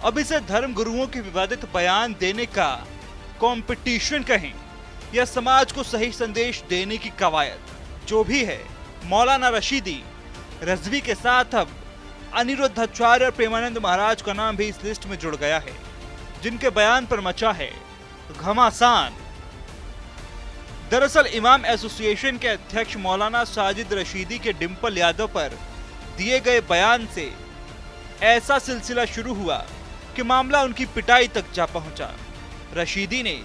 अब इसे धर्म गुरुओं के विवादित बयान देने का कंपटीशन कहें या समाज को सही संदेश देने की कवायद, जो भी है, मौलाना रशीदी रजवी के साथ अब अनिरुद्धाचार्य और प्रेमानंद महाराज का नाम भी इस लिस्ट में जुड़ गया है, जिनके बयान पर मचा है घमासान। दरअसल इमाम एसोसिएशन के अध्यक्ष मौलाना साजिद रशीदी के डिंपल यादव पर दिए गए बयान से ऐसा सिलसिला शुरू हुआ कि मामला उनकी पिटाई तक जा पहुंचा। रशीदी ने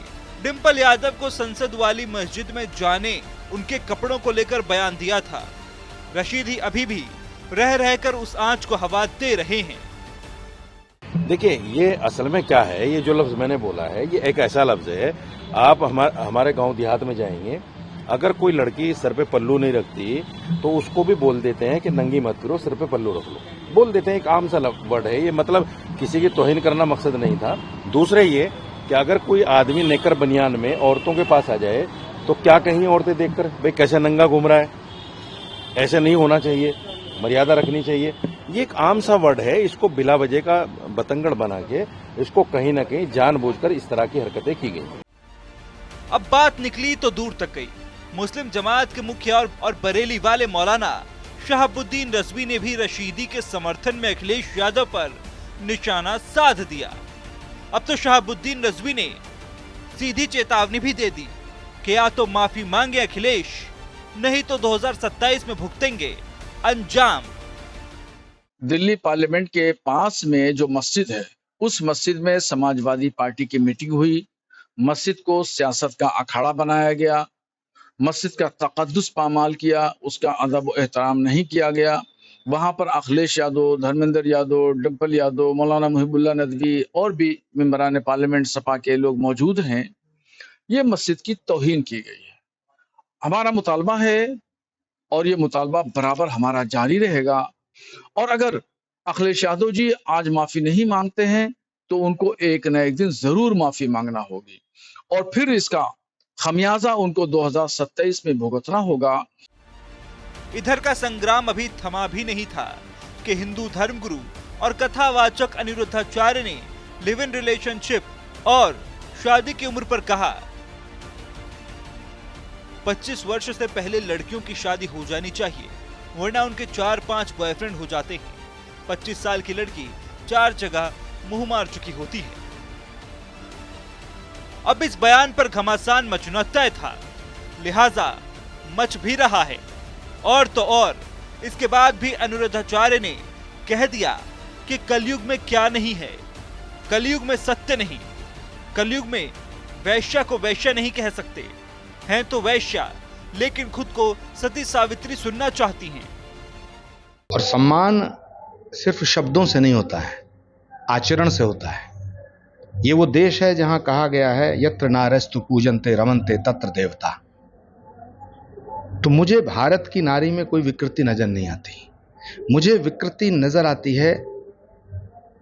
डिंपल यादव को संसद वाली मस्जिद में जाने उनके कपड़ों को लेकर बयान दिया था। रशीदी अभी भी रह रहकर उस आंच को हवा दे रहे हैं। देखिए, ये असल में क्या है, ये जो लफ्ज मैंने बोला है ये एक ऐसा लफ्ज है, आप हमारे गांव देहात में जाएंगे, अगर कोई लड़की सर पे पल्लू नहीं रखती तो उसको भी बोल देते हैं कि नंगी मत करो, सर पे पल्लू रख लो, बोल देते हैं। एक आम सा वर्ड है ये, मतलब किसी की तौहीन करना मकसद नहीं था। दूसरे ये कि अगर कोई आदमी नेकर बनियान में औरतों के पास आ जाए तो क्या कहीं औरतें देखकर भाई कैसे नंगा घूम रहा है, ऐसे नहीं होना चाहिए, मर्यादा रखनी चाहिए। ये एक आम सा वर्ड है, इसको बिला वजह का बतंगड़ बना के इसको कहीं न कहीं जानबूझकर इस तरह की हरकतें की गई। अब बात निकली तो दूर तक गई। मुस्लिम जमात के मुखिया और बरेली वाले मौलाना शहाबुद्दीन रजवी ने भी रशीदी के समर्थन में अखिलेश यादव पर निशाना साध दिया। अब तो शहाबुद्दीन रजवी ने सीधी चेतावनी भी दे दी कि या तो माफी मांगे अखिलेश, नहीं तो 2027 में भुगतेंगे अंजाम। दिल्ली पार्लियामेंट के पास में जो मस्जिद है, उस मस्जिद में समाजवादी पार्टी की मीटिंग हुई। मस्जिद को सियासत का अखाड़ा बनाया गया, मस्जिद का तकद्दुस पामाल किया, उसका अदब और एहतराम नहीं किया गया। वहां पर अखिलेश यादव, धर्मेंद्र यादव, डिंपल यादव, मौलाना मुहिबुल्लाह नदवी और भी मेंबरान पार्लियामेंट सपा के लोग मौजूद हैं। ये मस्जिद की तौहीन की गई है। हमारा मुतालबा है और ये मुतालबा बराबर हमारा जारी रहेगा। और अगर अखिलेश यादव जी आज माफी नहीं मांगते हैं तो उनको एक न एक दिन जरूर माफी मांगना होगी और फिर इसका खमियाजा उनको 2027 में भुगतना होगा। इधर का संग्राम अभी थमा भी नहीं था कि हिंदू धर्मगुरु और कथावाचक अनिरुद्धाचार्य ने लिव इन रिलेशनशिप और शादी की उम्र पर कहा 25 वर्ष से पहले लड़कियों की शादी हो जानी चाहिए, वरना उनके 4-5 बॉयफ्रेंड हो जाते हैं। 25 साल की लड़की 4 जगह मुंह मार चुकी होती है। अब इस बयान पर घमासान मचना तय था, लिहाजा मच भी रहा है। और तो और इसके बाद भी अनिरुद्धाचार्य ने कह दिया कि कलयुग में क्या नहीं है, कलयुग में सत्य नहीं, कलयुग में वैश्या को वैश्या नहीं कह सकते हैं तो वैश्या, लेकिन खुद को सती सावित्री सुनना चाहती हैं। और सम्मान सिर्फ शब्दों से नहीं होता है, आचरण से होता है। ये वो देश है जहां कहा गया है यत्र नारस्तु पूजन्ते रमन्ते तत्र देवता। तो मुझे भारत की नारी में कोई विकृति नजर नहीं आती। मुझे विकृति नजर आती है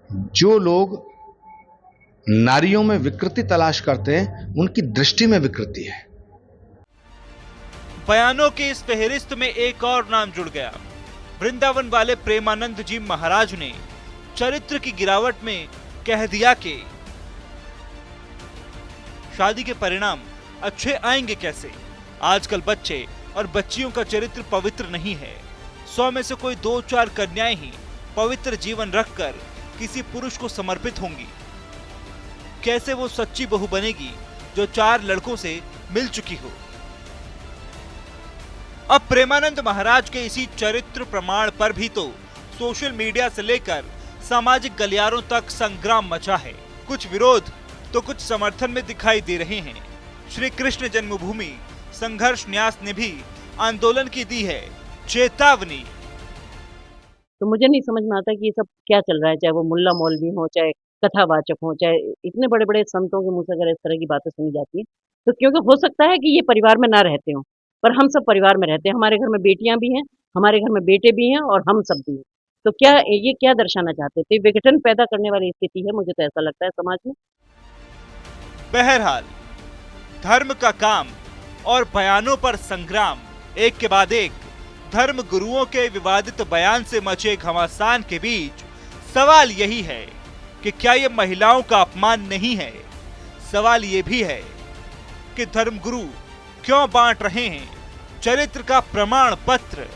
जो लोग नारियों में विकृति तलाश करते हैं, उनकी दृष्टि में विकृति है। बयानों की इस फहरिस्त में एक और नाम जुड़ गया। वृंदावन वाले प्रेमानंद जी महाराज ने चरित्र की गिरावट में कह दिया कि शादी के परिणाम अच्छे आएंगे कैसे? आजकल बच्चे और बच्चियों का चरित्र पवित्र नहीं है। 100 में से कोई 2-4 कन्याएं ही पवित्र जीवन रखकर किसी पुरुष को समर्पित होंगी। कैसे वो सच्ची बहू बनेगी जो 4 लड़कों से मिल चुकी हो? अब प्रेमानंद महाराज के इसी चरित्र प्रमाण पर भी तो सोशल मीडिया से लेकर सामाजिक गलियारों तक संग्राम मचा है। कुछ विरोध तो कुछ समर्थन में दिखाई दे रहे हैं। श्री कृष्ण जन्मभूमि संघर्ष न्यास ने भी आंदोलन की दी है चेतावनी। तो मुझे नहीं समझ में आता कि ये सब क्या चल रहा है, चाहे वो मुल्ला मौलवी हो, चाहे कथावाचक हो, चाहे इतने बड़े बड़े संतों के मुंह से अगर इस तरह की बातें सुनी जाती है तो क्योंकि हो सकता है कि ये परिवार में ना रहते हो, पर हम सब परिवार में रहते हैं। हमारे घर में बेटियां भी हैं, हमारे घर में बेटे भी हैं और हम सब भी हैं। तो क्या ये क्या दर्शाना चाहते थे? विघटन पैदा करने वाली स्थिति है, मुझे तो ऐसा लगता है समाज में। बहरहाल धर्म का काम और बयानों पर संग्राम, एक के बाद एक धर्म गुरुओं के विवादित बयान से मचे घमासान के बीच सवाल यही है कि क्या ये महिलाओं का अपमान नहीं है? सवाल ये भी है कि धर्मगुरु क्यों बांट रहे हैं चरित्र का प्रमाण पत्र?